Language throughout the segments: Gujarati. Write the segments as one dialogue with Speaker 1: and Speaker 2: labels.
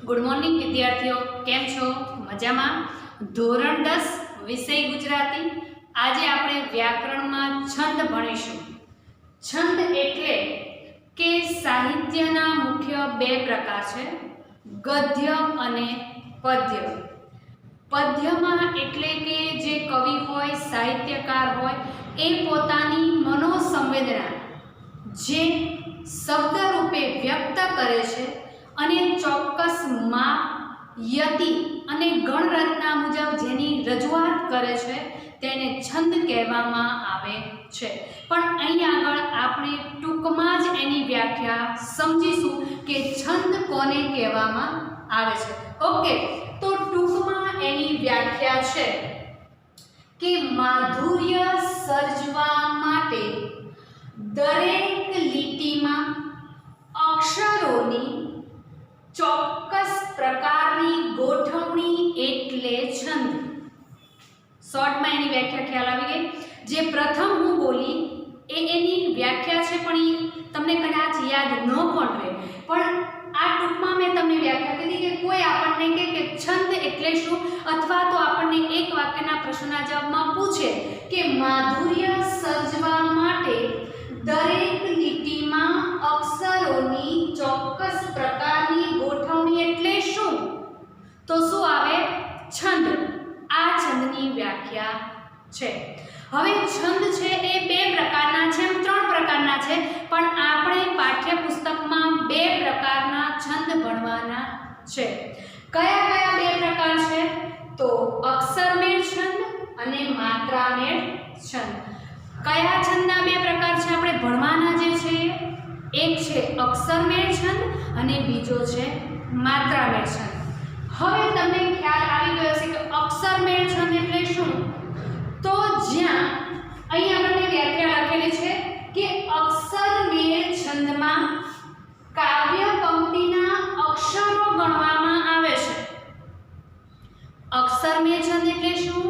Speaker 1: गुड मॉर्निंग विद्यार्थीओ, केम छो? मजामां? धोरण 10 विषय गुजराती। आज आपणे व्याकरणमां छंद भणीशुं। छंद एटले के साहित्यना मुख्य बे प्रकार छे, गद्य अने पद्य। पद्यमां एटले के जे कवि होय, साहित्यकार होय, ए पोतानी मनोसंवेदना जे शब्द रूपे व्यक्त करे छे અને ચોક્કસ માપ, યતિ અને ગણરચના મુજબ જેની રજૂઆત કરે છે તેને છંદ કહેવામાં આવે છે। પણ અહીં આગળ આપણે ટૂંકમાં જ એની વ્યાખ્યા સમજીશું કે છંદ કોને કહેવામાં આવે છે। ઓકે, તો ટૂંકમાં એની વ્યાખ્યા છે કે માધુર્ય સર્જવા માટે દરેક લીટીમાં અક્ષરોની ચોક્કસ પ્રકારની ગોઠવણી એટલે છંદ। શોર્ટમાં એની વ્યાખ્યા ખ્યાલ આવી ગઈ। જે પ્રથમ હું બોલી એની વ્યાખ્યા છે, પણ એ તમને કદાચ યાદ ન પણ રહે, પણ આ ટૂંકમાં મેં તમને વ્યાખ્યા કીધી કે કોઈ આપણને કહે કે છંદ એટલે શું, અથવા તો આપણને એક વાક્યના પ્રશ્નના જવાબમાં પૂછે કે માધુર્ય સર્જવા માટે દરેક લીટીમાં અક્ષરોની ચોક્કસ પ્રકારની ગોઠવણી એટલે શું, તો શું આવે? છંદ। આ છંદની વ્યાખ્યા છે। હવે છંદ છે એ બે પ્રકારના છે, ત્રણ પ્રકારના છે, પણ આપણે પાઠ્યપુસ્તકમાં બે પ્રકારના છંદ ભણવાના છે। કયા કયા બે પ્રકાર છે? તો અક્ષરમેળ છંદ અને માત્રામેળ છંદ। કયા છંદના બે પ્રકાર છે આપણે ભણવાના જે છે? એક છે અક્ષરમેળ છંદ અને બીજો છે માત્રામેળ છંદ। હવે તમને ખ્યાલ આવી ગયો હશે કે અક્ષરમેળ છંદ એટલે શું? તો જ્યાં અહીં આપણને વ્યાખ્યા લખેલી છે કે અક્ષરમેળ છંદમાં કાવ્ય પંક્તિના અક્ષરો ગણવામાં આવે છે। અક્ષરમેળ છંદ એટલે શું?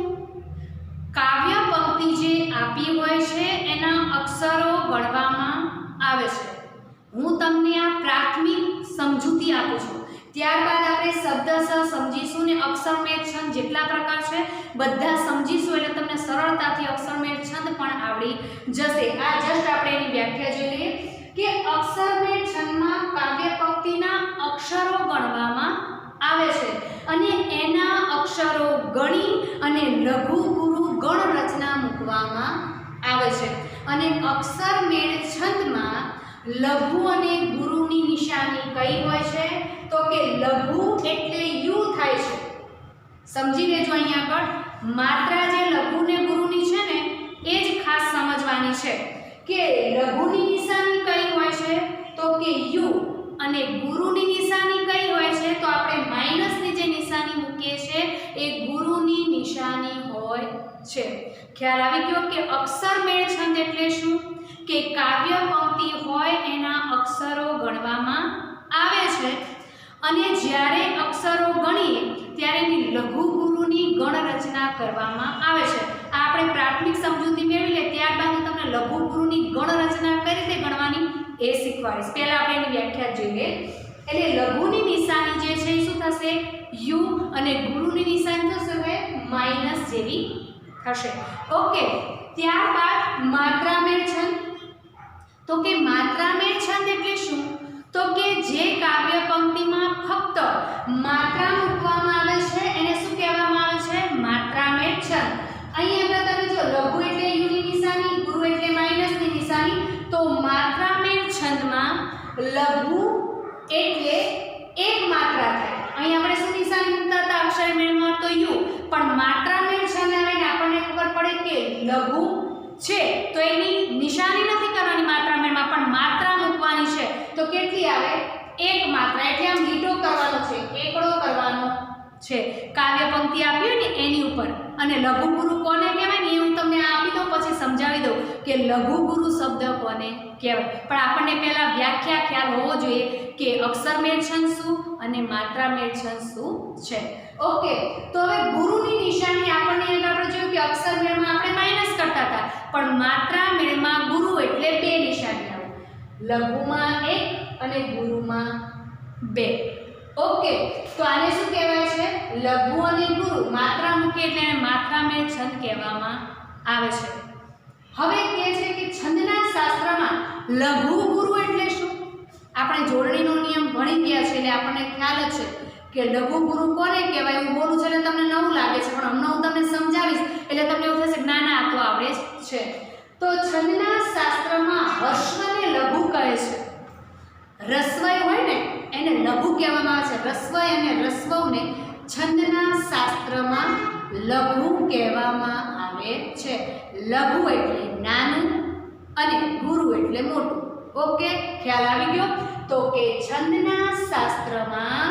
Speaker 1: કાવ્ય પંક્તિ જે આપી હોય છે એના અક્ષરો ગણવામાં આવે છે। હું તમને આ પ્રાથમિક સમજૂતી આપું છું, ત્યારબાદ આપણે શબ્દશઃ સમજીશું ને અક્ષરમેળ છંદ જેટલા પ્રકાર છે બધા સમજીશું, એટલે તમને સરળતાથી અક્ષરમેળ છંદ પણ આવડી જશે। આ જસ્ટ આપણે એની વ્યાખ્યા જોઈ લઈએ કે અક્ષરમેળ છંદમાં કાવ્ય પંક્તિના અક્ષરો ગણવામાં આવે છે અને એના અક્ષરો ગણી અને લઘુ ગુરુ ગણ રચના મૂકવામાં આવે છે। અને અક્ષરમેળ છંદમાં લઘુ અને ગુરુની નિશાની કઈ હોય છે? તો કે લઘુ એટલે યુ થાય છે, સમજી લેજો। અહીં આગળ માત્રા જે લઘુ ને ગુરુની છે ને એ જ ખાસ સમજવાની છે કે લઘુની નિશાની કઈ હોય છે? તો કે યુ, અને ગુરુની નિશાની કઈ હોય છે? તો આપણે માઈનસની જે નિશાની મૂકીએ છીએ એ ગુરુની નિશાની હોય છે। ખ્યાલ આવી ગયો કે અક્ષરમેળ છંદ એટલે શું? કે કાવ્ય પંક્તિ હોય એના અક્ષરો ગણવામાં આવે છે અને જ્યારે અક્ષરો ગણીએ ત્યારે એની લઘુ ગુરુની ગણ રચના કરવામાં આવે છે। આ આપણે પ્રાથમિક સમજૂતી મેળવી લે, ત્યારબાદ હું તમને લઘુ ગુરુની ગણ રચના કઈ રીતે ગણવાની એ શીખવાડીશ। પહેલા આપણે એની વ્યાખ્યા જોઈએ। એટલે લઘુની નિશાની જે છે એ શું થશે? યુ, અને ગુરુની નિશાની થશે હવે માઈનસ જેવી થશે। ઓકે, ત્યારબાદ માત્રામેળ છંદ। તો કે માત્રામેળ છંદ એટલે શું? તો કે જે કાવ્ય પંક્તિમાં ફક્ત માત્રા મૂકવામાં આવે છે એને શું કહેવામાં આવે છે? માત્રામેળ છંદ। અહીં આગળ તમે જો લઘુ એટલે યુની નિશાની, ગુરુ એટલે માઈનસની નિશાની, તો માત્રામેળ છંદમાં લઘુ એટલે એક માત્રા થાય। અહીં આપણે શું નિશાની મૂકતા હતા અક્ષરમેળમાં? તો યુ, પણ માત્રામેળ છંદ આવે ને આપણને ખબર પડે કે લઘુ છે તો એની નિશાની નથી કરવાની માત્રામેળમાં, પણ માત્રા મૂકવાની છે। તો કેટલી આવે? એક માત્રા, એટલે આમ લીટો કરવાનો છે, એકડો કરવાનો છે કાવ્ય પંક્તિ આપી ને એની ઉપર। અને લઘુ ગુરુ કોને કહેવાય ને એ હું તમને આપી દઉં, પછી સમજાવી દઉં કે લઘુ ગુરુ શબ્દ કોને કહેવાય। પણ આપણને પહેલા વ્યાખ્યા ખ્યાલ હોવો જોઈએ કે અક્ષરમેળ છંદ શું અને માત્રામેળ છંદ શું છે। ઓકે, તો હવે ગુરુની નિશાની આપણને આપણે જોયું કે અક્ષરમેળમાં આપણે માઈનસ કરતા હતા, પણ માત્રામેળમાં ગુરુ એટલે બે નિશાની આવે, લઘુમાં એક અને ગુરુમાં બે। ઓકે, તો આને શું કહેવાય છે? લઘુ અને ગુરુ. માત્રા મૂકે એટલે એને માત્રામેળ છંદ કહેવામાં આવે છે. હવે કહે છે કે છંદના શાસ્ત્રમાં લઘુ ગુરુ એટલે શું? આપણે જોડણીનો નિયમ ભણી ગયા છે એટલે આપણને ખ્યાલ જ છે કે લઘુ ગુરુ કોને કહેવાય. હું બોલું છું એટલે તમને નવું લાગે છે, પણ હમણાં હું તમને સમજાવીશ એટલે તમને એવું થશે કે ના ના આ તો આવડે જ છે. તો છંદના શાસ્ત્રમાં હર્ષને લઘુ કહે છે. રસ્વય હોય ને એને લઘુ કહેવામાં આવે છે. રસ્વય અને રસ્વને છંદના શાસ્ત્રમાં લઘુ કહેવામાં આવે છે. લઘુ એટલે નાનું અને ગુરુ એટલે મોટું. ઓકે, ખ્યાલ આવી ગયો? તો કે છંદના શાસ્ત્રમાં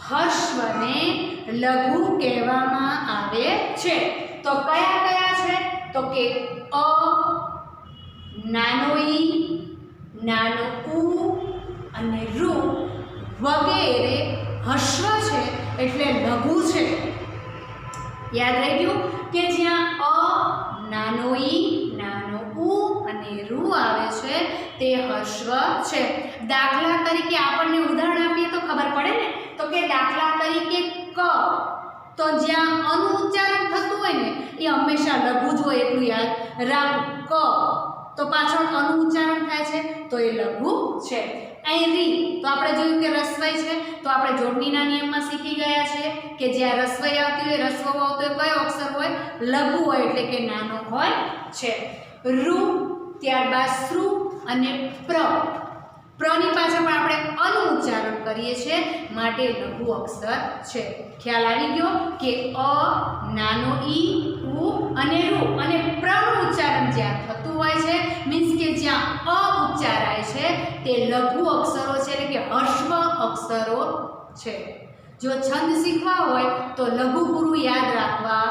Speaker 1: હર્ષને લઘુ કહેવામાં આવે છે. તો કયા કયા છે? તો કે અ, નાનો ઈ, નાનો ઉ અને રૂ વગેરે હર્ષ છે એટલે લઘુ છે. યાદ રહી ગયું કે જ્યાં અ, નાનો ઈ, નાનો ઉ અને રૂ આવે છે તે હર્ષ છે. દાખલા તરીકે આપણને ઉદાહરણ આપીએ તો ખબર પડે ને. તો કે દાખલા તરીકે ક, તો જ્યાં અનું ઉચ્ચારણ થતું હોય ને એ હંમેશા લઘુ જ હોય એટલું યાદ રાખવું. ક તો પાછળ અનું ઉચ્ચારણ થાય છે તો એ લઘુ છે. અહીં રી તો આપણે જોયું કે રસ્વય છે, તો આપણે જોડણીના નિયમમાં શીખી ગયા છે કે જ્યાં રસ્વય આવતી હોય, રસ્વ આવતો હોય, કયો અક્ષર હોય? લઘુ હોય એટલે કે નાનો હોય છે. રૂ, ત્યારબાદ શ્રુ અને પ્ર. પ્રની પાછળ પણ આપણે અનું ઉચ્ચારણ કરીએ છીએ માટે લઘુ અક્ષર છે. ખ્યાલ આવી ગયો કે અ, નાનો ઈ, ઉ અને રૂ અને પ્રનું ઉચ્ચારણ જ્યાં થતું હોય છે મીન્સ કે જ્યાં અ ઉચ્ચારાય છે તે લઘુ અક્ષરો છે એટલે કે હર્ષ અક્ષરો છે. જો છંદ શીખવા હોય તો લઘુ ગુરુ યાદ રાખવા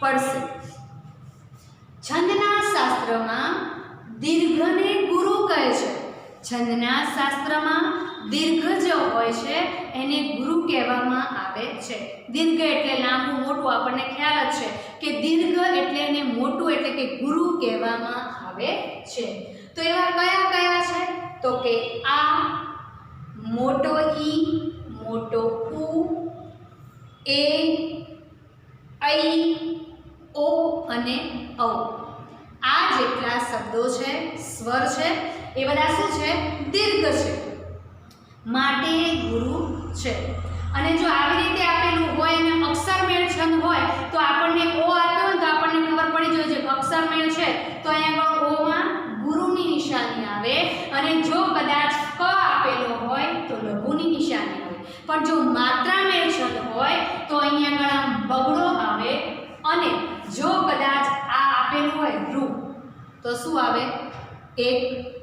Speaker 1: પડશે. છંદના શાસ્ત્રમાં દીર્ઘને ગુરુ કહે છે. છંદના શાસ્ત્રમાં દીર્ઘ જે હોય છે એને ગુરુ કહેવામાં આવે છે. દીર્ઘ એટલે લાંબુ મોટું, આપણને ખ્યાલ જ છે કે દીર્ઘ એટલે એને મોટું એટલે કે ગુરુ કહેવામાં આવે છે. તો એવા કયા કયા છે? તો કે આ, મોટો ઈ, મોટો ઉ, એ, ઐ, ઓ અને ઔ. આ જેટલા શબ્દો છે, સ્વર છે, એ બધા શું છે? દીર્ઘ છે માટે ગુરુ છે. અને જો આવી રીતે આપેલું હોય અને અક્ષરમેળ છંદ હોય તો આપણને ઓ આપ્યો ને તો આપણને ખબર પડી જોઈએ કે અક્ષરમેળ છે તો અહીંયા આગળ ઓમાં ગુરુની નિશાની આવે અને જો કદાચ ક આપેલો હોય તો લઘુની નિશાની હોય. પણ જો માત્રામેળ છંદ હોય તો અહીંયા આગળ આમ બગડો આવે અને જો કદાચ આ આપેલું હોય રૂ તો શું આવે? એક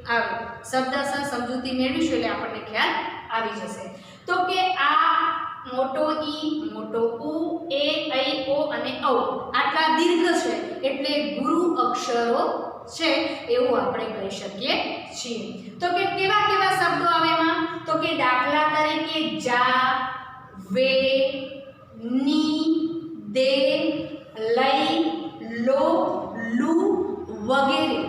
Speaker 1: આવે. શબ્દસર સમજૂતી મેળવીશું એટલે આપણને ખ્યાલ આવી જશે. તો કે આ, મોટો ઈ, મોટો ઉ, એ, ઐ, ઓ અને ઔ આટલા દીર્ઘ છે એટલે ગુરુ અક્ષરો છે એવું આપણે કહી શકીએ છીએ. તો કે કેવા કેવા શબ્દો આવે એમાં? તો કે દાખલા તરીકે જા, વે, ની, દે, લઈ, લો, લુ વગેરે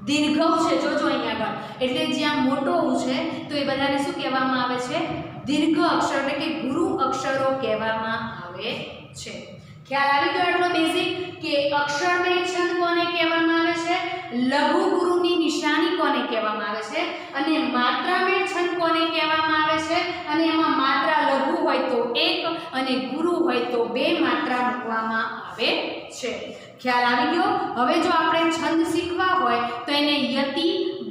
Speaker 1: દીર્ઘ છે. જોજો અહીંયા આગળ એટલે જ્યાં મોટો ઉ છે તો એ બધાને શું કહેવામાં આવે છે? દીર્ઘ અક્ષર એટલે કે ગુરુ અક્ષરો કહેવામાં આવે છે. ખ્યાલ આવી ગયો આટલો બેઝિક કે અક્ષરમેળ છંદ કોને કહેવામાં આવે છે? લઘુ ગુરુની નિશાની કોને કહેવામાં આવે છે? અને માત્રામેળ છંદ કોને કહેવામાં આવે છે? અને એમાં માત્રા લઘુ હોય તો એક અને ગુરુ હોય તો બે માત્રા મૂકવામાં આવે છે. ખ્યાલ આવી ગયો? હવે જો આપણે છંદ શીખવા હોય તો એને યતિ,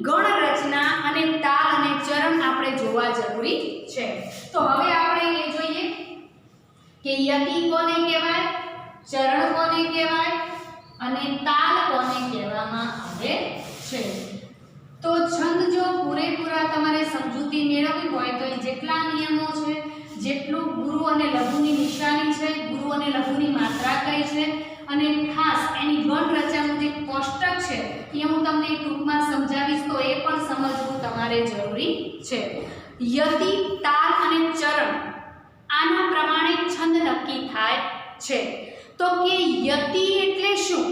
Speaker 1: ગણ રચના અને તાલ અને ચરણ આપણે જોવા જરૂરી છે. તો હવે આપણે એ જોઈએ કે યતિ કોને કહેવાય, ચરણ કોને કહેવાય અને તાલ કોને કહેવામાં આવે છે. તો છંદ જો પૂરેપૂરા તમારે સમજૂતી મેળવવી હોય તો એ જેટલા નિયમો છે, જેટલું ગુરુ અને લઘુની નિશાની છે, ગુરુ અને લઘુની માત્રા કઈ છે અને ખાસ એની ગણ રચનાનું જે કોષ્ટક છે એ હું તમને ટૂંકમાં સમજાવીશ તો એ પણ સમજવું તમારે જરૂરી છે. યતિ, તાલ અને ચરણ આના પ્રમાણે છંદ નક્કી થાય છે. તો કે યતિ એટલે શું?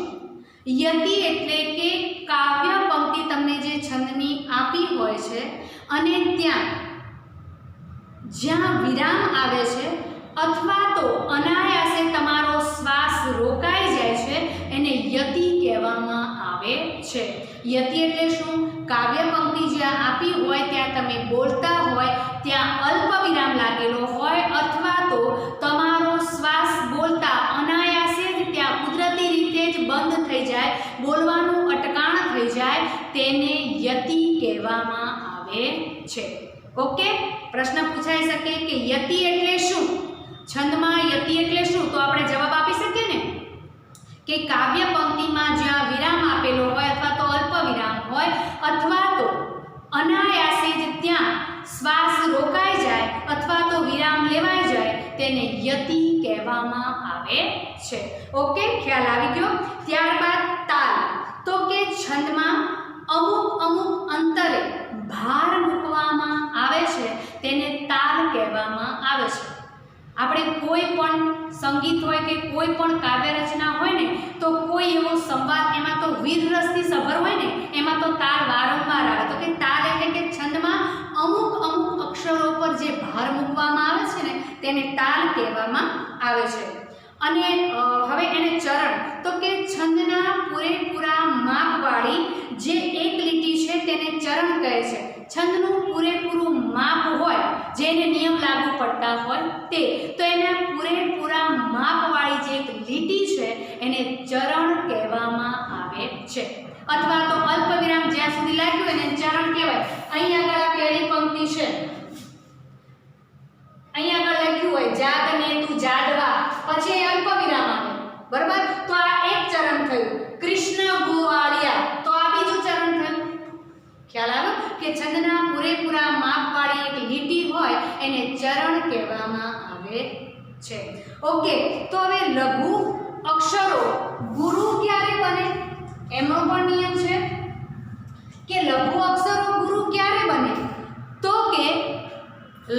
Speaker 1: યતિ એટલે કે કાવ્ય પંક્તિ તમને જે છંદની આપી હોય છે અને ત્યાં જ્યાં વિરામ આવે છે અથવા તો અનાયાસે તમારો શ્વાસ રોકાઈ જાય છે એને યતિ કહેવામાં આવે છે. યતિ એટલે શું? કાવ્ય પંક્તિ જ્યાં આપી હોય ત્યાં તમે બોલતા હોય ત્યાં અલ્પ વિરામ લાગેલો હોય અથવા તો તમારો શ્વાસ બોલતા અનાયાસે જ ત્યાં કુદરતી રીતે જ બંધ થઈ જાય, બોલવાનું અટકાણ થઈ જાય, તેને યતિ કહેવામાં આવે છે. ઓકે, પ્રશ્ન પૂછાઈ શકે કે યતિ એટલે શું? છંદમાં યતિ એટલે શું? તો આપણે જવાબ આપી શકીએ ને કે કાવ્ય પંક્તિમાં જ્યાં વિરામ આપેલો હોય અથવા તો અલ્પ વિરામ હોય અથવા તો અનાયાસે જ ત્યાં શ્વાસ રોકાઈ જાય અથવા તો વિરામ લેવાઈ જાય તેને યતિ કહેવામાં આવે છે. ઓકે, ખ્યાલ આવી ગયો. ત્યારબાદ તાલ. તો કે છંદમાં અમુક અંતરે ભાર મૂકવામાં આવે છે તેને તાલ કહેવામાં આવે છે. આપણે કોઈ પણ સંગીત હોય કે કોઈ પણ કાવ્ય રચના હોય ને તો કોઈ એવો સંવાદ એમાં તો વીરરસથી સભર હોય ને એમાં તો તાલ વારંવાર આવે. તો કે તાલ એટલે કે છંદમાં અમુક અક્ષરો પર જે ભાર મૂકવામાં આવે છે ને તેને તાલ કહેવામાં આવે છે. અને હવે એને ચરણ. તો કે છંદના પૂરેપૂરા માપવાળી જે એક લીટી છે તેને ચરણ કહે છે. છંદનું પૂરેપૂરું માપ હોય જેને નિયમ લાગુ પડતા હોય તે, તો એના પૂરેપૂરા માપવાળી જે એક લીટી છે એને ચરણ કહેવામાં આવે છે. અથવા તો અલ્પ વિરામ જ્યાં સુધી લાગ્યું હોય એને ચરણ કહેવાય. અહીં આગળ આ પહેલી પંક્તિ છે, અહીં આગળ લખ્યું હોય જાગને તું જાડવા, પછી અલ્પ વિરામ આવે, બરાબર? તો આ એક ચરણ થયું. કૃષ્ણ ગોવાળિયા, તો આ બીજું ચરણ થયું. ખ્યાલ આવ્યો કે છંદના પૂરેપૂરા માપવાળી એક લીટી હોય એને ચરણ કહેવામાં આવે છે. ઓકે, તો હવે લઘુ અક્ષરો ગુરુ ક્યારે બને એનો પણ નિયમ છે કે લઘુ અક્ષરો ગુરુ ક્યારે બને? તો કે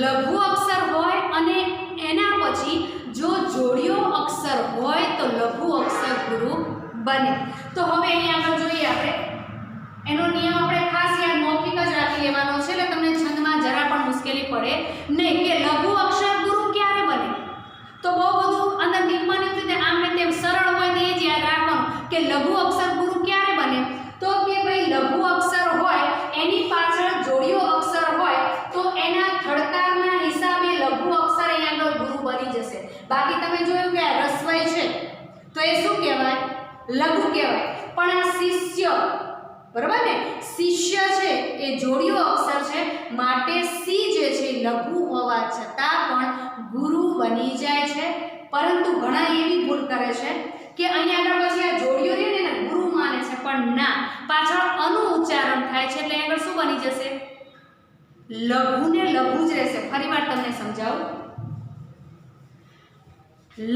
Speaker 1: લઘુ અક્ષર હોય અને એના પછી જો જોડિયો અક્ષર હોય તો લઘુ અક્ષર ગુરુ બને. તો હવે અહીં આગળ જોઈએ આપણે એનો નિયમ આપણે ખાસ યાદ મૌખિક જ રાખી લેવાનો છે એટલે તમને છંદમાં જરા પણ મુશ્કેલી પડે નહીં. કે લઘુ અક્ષર ગુરુ ક્યારે બને? તો બહુ બધું અંદર નિયમની રીતે આમ ને તેમ સરળ હોય તો એ જ યાદ રાખવાનું કે લઘુ અક્ષર ગુરુ ક્યારે બને? તો કે ભાઈ લઘુ અક્ષર હોય એની પાછળ જોડિયો અક્ષર હોય તો એના થડકારના હિસાબે લઘુ અક્ષર અહીંયા આગળ ગુરુ બની જશે. બાકી તમે જોયું કે આ રસ્વઈ છે તો એ શું કહેવાય? લઘુ કહેવાય. પણ આ શિષ્ય, બરાબર ને, શિષ્ય છે એ જોડિયો અક્ષર છે માટે સી જે છે લઘુ હોવા છતાં પણ ગુરુ બની જાય છે. પરંતુ ઘણા એવી ભૂલ કરે છે કે અહીંયા આગળ પછી આ જોડિયો રહે ને ગુરુ માને છે, પણ ના, પાછળ અનું ઉચ્ચારણ થાય છે એટલે આગળ શું બની જશે? લઘુ ને લઘુ જ રહેશે. ફરીવાર તમને સમજાવું.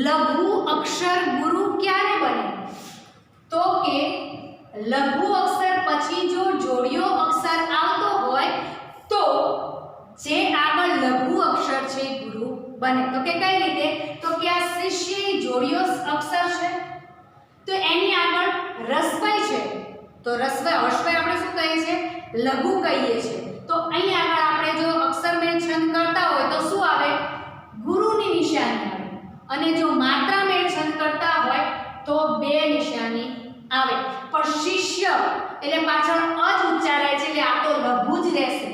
Speaker 1: લઘુ અક્ષર ગુરુ ક્યારે બને? તો કે લઘુ અક્ષર પછી જો જોડિયો અક્ષર આવતો હોય તો જે આગળ લઘુ અક્ષર છે ગુરુ બને. તો કે કઈ રીતે? તો કે આ શિષ્ય જોડિયો અક્ષર છે તો એની આગળ રસ્વઈ છે તો રસ્વઈ હર્ષવઈ આપણે શું કહીએ છીએ? લઘુ કહીએ છીએ. તો અહીં આગળ આપણે જો અક્ષરમેળ છંદ કરતા હોય તો શું આવે? ગુરુની નિશાની આવે. અને જો માત્રામેળ છંદ કરતા હોય તો બે નિશાની આવે. પણ શિષ્ય એટલે પાછળ અ જ ઉચ્ચારાય છે એટલે આ તો લઘુ જ રહેશે.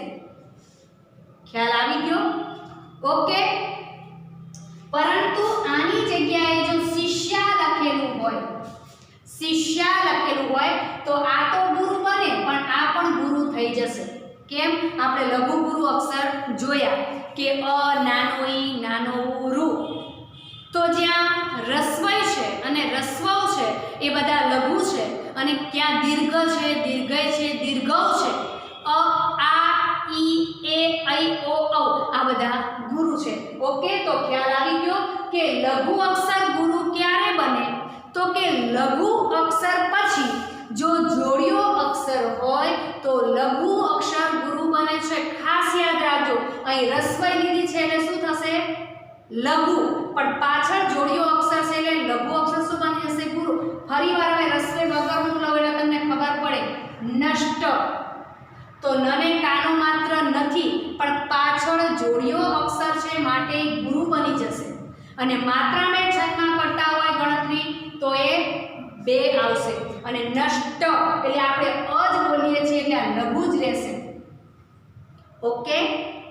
Speaker 1: ખ્યાલ આવી ગયો? ઓકે. પરંતુ આની જગ્યાએ જો શિષ્યા લખેલું હોય, શિષ્યા લખેલું હોય તો આ તો ગુરુ બને પણ આ પણ ગુરુ થઈ જશે. કેમ? આપણે લઘુ ગુરુ અક્ષર જોયા કે અ, નાનો ઈ, નાનો રૂ. તો જ્યાં રસ્વઈ છે અને રસ્વવ છે એ બધા લઘુ છે અને ક્યાં દીર્ઘ છે, દીર્ઘય છે, દીર્ઘવ છે, અ, આ, ઈ, એ, ઐ, ઓ, ઔ આ બધા ગુરુ છે. ઓકે, તો ખ્યાલ આવી ગયો કે લઘુ અક્ષર ગુરુ ક્યારે બને? તો કે લઘુ અક્ષર પછી જો જોડિયો અક્ષર હોય તો લઘુ અક્ષર ગુરુ બને છે. ખાસ યાદ રાખજો, અહીં રસ્વઈ લીધી છે એટલે શું થશે? લઘુ. પણ પાછળ જોડિયો અક્ષર છે એટલે લઘુ અક્ષર શું બની જશે? ગુરુ. ફરીવાર હવે રસ્વઈ વગરનું લઉં એટલે તમને ખબર પડે. નષ્ટ, તો ન ને કાનો માત્ર નથી પણ પાછળ જોડિયો અક્ષર છે માટે ગુરુ બની જશે અને માત્રાને છંદમાં કરતા હોય ગણતરી તો એ 2 આવશે અને નષ્ટ એટલે આપણે અ જ બોલીએ છીએ એટલે આ લઘુ જ રહેશે. ઓકે,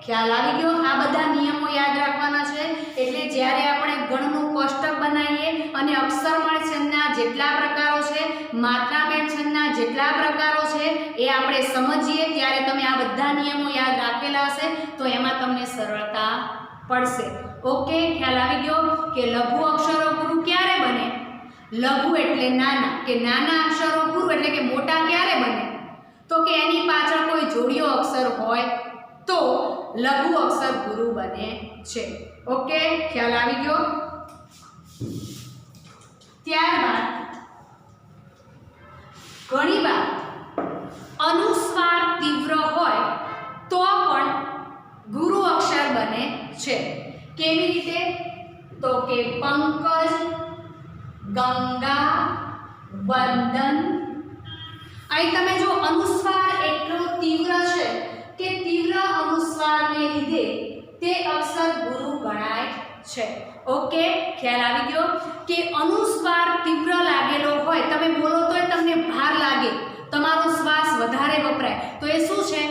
Speaker 1: ખ્યાલ આવી ગયો? આ બધા નિયમો યાદ રાખવાના છે. એટલે જ્યારે આપણે ગણનું કોષ્ટક બનાવીએ અને અક્ષરમાળ છંદના જેટલા પ્રકારો છે, માત્રામેળ છંદના જેટલા પ્રકારો છે એ આપણે સમજીએ ત્યારે તમે આ બધા નિયમો યાદ રાખેલા હશે તો એમાં તમને સરળતા પડશે. ઓકે, ખ્યાલ આવી ગયો કે લઘુ અક્ષરો ગુરુ ક્યારે બને? લઘુ એટલે નાના, કે નાના અક્ષરો ગુરુ એટલે કે મોટા ક્યારે બને? તો કે એની પાછળ કોઈ જોડિયો અક્ષર હોય તો લઘુ અક્ષર ગુરુ બને છે. ઓકે, ખ્યાલ આવી ગયો? ત્યારબાદ ઘણીવાર અનુસ્વાર તીવ્ર હોય તો પણ ગુરુ અક્ષર બને છે. કેવી રીતે? તો કે પંકજ, ગંગા, વંદન. અહીં તમે જો અનુસ્વાર એટલો તીવ્ર છે કે તીવ્ર અનુસ્વારને લીધે તે અક્ષર ગુરુ ગણાય છે. ઓકે, ખ્યાલ આવી ગયો કે અનુસ્વાર તીવ્ર લાગેલો હોય, તમે બોલો તોય તમને ભાર લાગે, તમારો શ્વાસ વધારે વપરાય તો એ શું છે?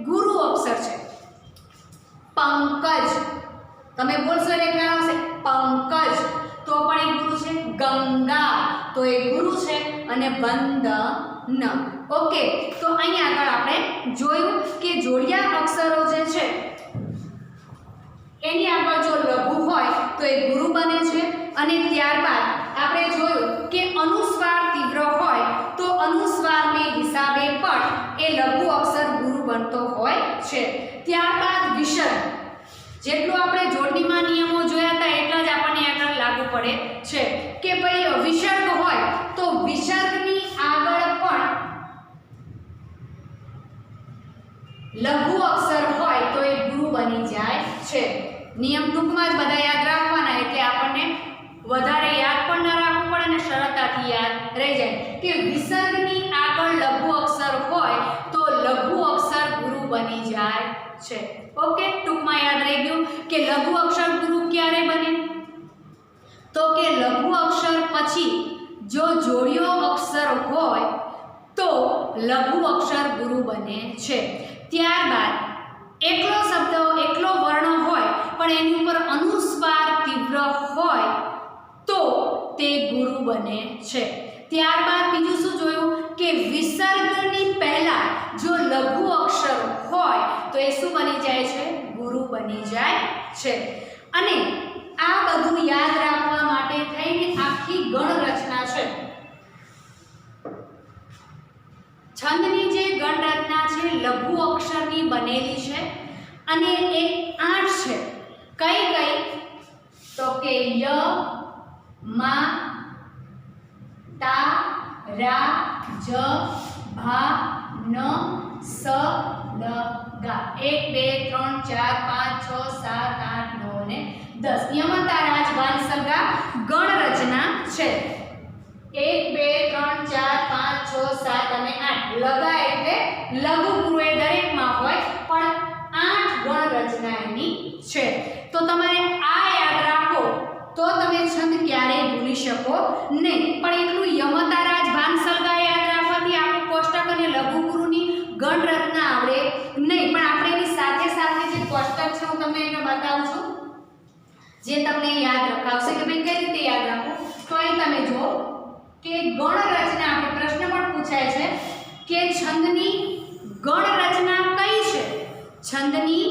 Speaker 1: ગુરુ અક્ષર છે. પંકજ તમે બોલશો એટલે ખ્યાલ આવશે, પંકજ તો પણ એ ગુરુ છે. ગંગા તો એ ગુરુ છે અને વંદન. ઓકે, તો અહીંયા આગળ આપણે જોયું કે જોડિયા અક્ષરો જે છે એની આગળ જો લઘુ હોય તો એ ગુરુ બને છે અને ત્યારબાદ આપણે જોયું કે અનુસ્વાર તીવ્ર હોય તો અનુસ્વારને હિસાબે પણ એ લઘુ અક્ષર ગુરુ બનતો હોય છે. ત્યારબાદ વિસર્ગ, જેટલું આપણે જોડણીમાં નિયમો જોયા હતા એટલા જ આપણને આગળ લાગુ પડે છે કે ભાઈ વિસર્ગ હોય તો વિસર્ગની આગળ પણ લઘુ અક્ષર હોય તો એ ગુરુ બની જાય છે. નિયમ ટૂંકમાં જ બધા યાદ રાખવાના એટલે આપણને વધારે યાદ પણ ન રાખવું પડે અને સરળતાથી યાદ રહી જાય કે વિસર્ગની આગળ લઘુ અક્ષર હોય તો લઘુ અક્ષર ગુરુ બની જાય છે. ઓકે, ટૂંકમાં યાદ રહી ગયું કે લઘુ અક્ષર ગુરુ ક્યારે બને? તો કે લઘુ અક્ષર પછી જો જોડિયો અક્ષર હોય તો લઘુ અક્ષર ગુરુ બને છે. ત્યારબાદ એકલો શબ્દ, એકલો વર્ણ હોય પણ એની ઉપર અનુસ્વાર તીવ્ર હોય તો તે ગુરુ બને છે. ત્યારબાદ બીજું શું જોયું કે વિસર્ગની પહેલા જો લઘુ અક્ષર હોય તો એ શું બની જાય છે? ગુરુ બની જાય છે. અને આ બધું યાદ રાખવા માટે થઈને આખી ગણ રચના છે. છંદની જે ગણ રચના છે લઘુ અક્ષરની બનેલી છે અને એ 8 છે. કઈ કઈ? તો કે ય, મા, તા, રા, જ, ભા, ન, સ, લ, ગા. 1 2 3 4 5 6 7 8 9 અને 10 યમતા રાજભાન સગા ગણ રચના છે. 1 2 3 4 5 6 7 અને 8 લગા એટલે લઘુ ગુરુ એ દરેકમાં હોય પણ 8 ગણ રચના એની છે. તો તમારે આ યાદ રાખો તો તમે છંદ ક્યારેય ભૂલી શકો નહીં. પણ એટલું યમતા રાજભાન સગા યાદ રાખવાથી આપણે કોષ્ટક અને લઘુ ગુરુની ગણ રચના આવડે નહીં. પણ આપણે એની સાથે સાથે જે કોષ્ટક છે હું તમને એને બતાવું છું જે તમને યાદ રખાવશે કે ભાઈ કઈ રીતે યાદ રાખો. તો અહીં તમે જુઓ કે ગણ રચના આપણે પ્રશ્ન પણ પૂછાય છે કે છંદની ગણ રચના કઈ છે? છંદની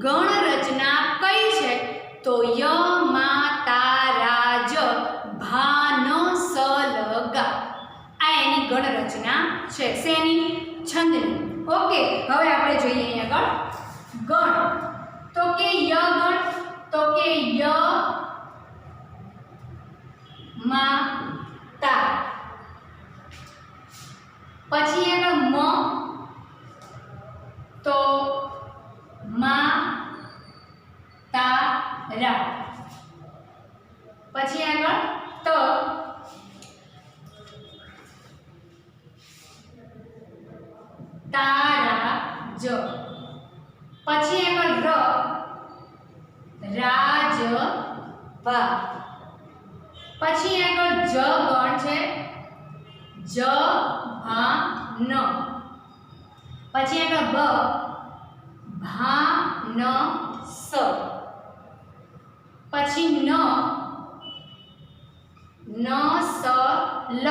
Speaker 1: ગણ રચના કઈ છે? તો ય, મા, તા, રા, જ, ભા, ન, સ, લ, ગા. આ એની ગણ રચના છે. શેની? છંદની. ઓકે, હવે આપણે જોઈએ અહીંયા આગળ ગણ. તો કે ય ગણ, તો કે ય, મા, તા. પછી આગળ મ તો મા, તા, રા. પછી આગળ ત તારા, જ. પછી આગળ ર, રાજ ભા. પછી આગળ જ ગણ છે, જ ભા ન. પછી આગળ બ, ભા ન સ. પછી ન, ન સ લ.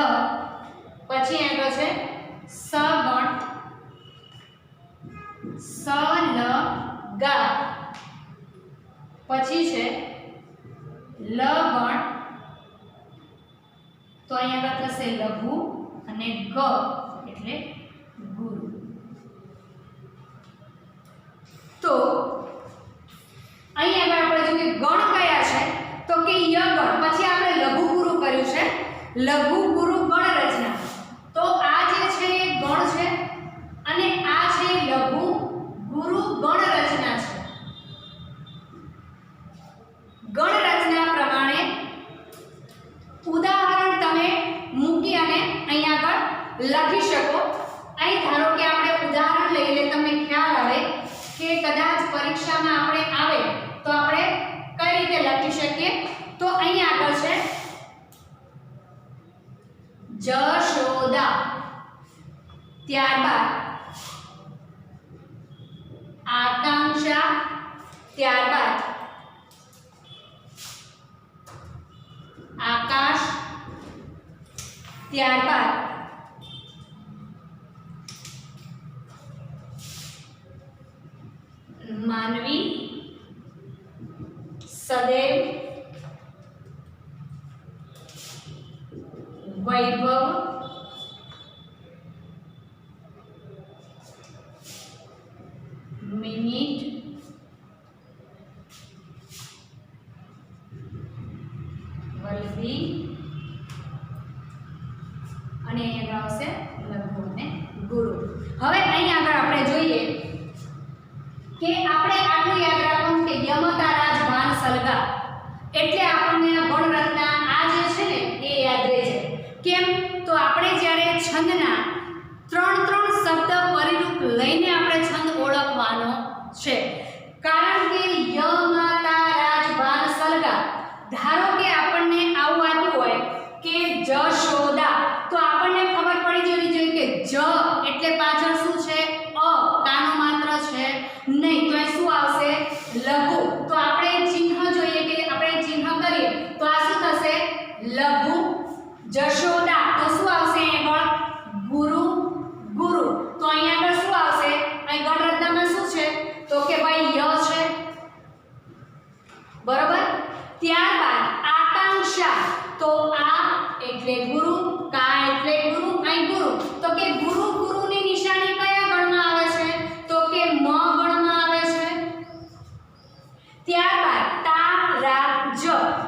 Speaker 1: પછી આગળ છે સ ગણ, સ લ ગા. પછી છે લ ગણ, તો અહીંયા આગળ થશે લઘુ અને ગ એટલે ગુરુ. તો અહીંયા આગળ આપણે જોઈએ ગણ કયા છે તો કે ય ગણ. પછી આપણે લઘુ ગુરુ કર્યું છે, લઘુ ગુરુ ગણ રચના. તો આ જે છે એ ગણ છે અને આ છે લઘુ ગુરુ ગણ રચના છે. ગણ રચના પ્રમાણે ઉદાહરણ તમે મૂકી અને અહીંયા આગળ લખી શકો. અહીં ધારો કે આપણે ઉદાહરણ લઈ લે, તમને ખ્યાલ આવે કે કદાચ પરીક્ષામાં આપણે આવે તો આપણે કઈ રીતે લખી શકીએ. તો અહીંયા આગળ છે જશોદા, ત્યારબાદ આકાંક્ષા, ત્યારબાદ આકાશ, ત્યારબાદ માનવી, સદૈવ, વૈભવ, મિનિટ, વલ્લભી અને અહીંયા આવશે લઘુ અને ગુરુ. હવે અહીં આગળ આપણે જોઈએ કે આપણે આટલું યાદ રાખવાનું કે યમતા રાજ ભાન સલગા એટલે આપણને આ ગણ રચના આ જે છે ને એ યાદ રહે છે. કેમ તો આપણે જ્યારે છંદના ત્રણ ત્રણ શબ્દ પરિરૂપ લઈને આપણે છંદ ઓળખવાનો છે. કારણ કે યમતા રાજ ભાન સલગા, ધારો કે આપણને આવું આપ્યું હોય કે જશોદા, તો આપણને ખબર પડી જવી જોઈએ કે જ એટલે પાછળ શું છે, અ કાનો માત્ર છે નહીં, તો એ શું આવશે લઘુ. તો આપણે ચિહ્ન જોઈએ કે આપણે ચિહ્ન કરીએ તો આ શું થશે લઘુ. જશોદા તો શું આવશે અહીંયા આગળ ગુરુ ગુરુ. તો અહીંયા આગળ શું આવશે, અહીં ગણ રચનામાં શું છે તો કે ભાઈ ય છે, બરોબર. ત્યારબાદ આકાંક્ષા, તો આ એટલે ગુરુ, કા એટલે ગુરુ, અહીં ગુરુ. તો કે ગુરુ ગુરુની નિશાની કયા ગણમાં આવે છે તો કે મ ગણમાં આવે છે. ત્યારબાદ તા રા જ,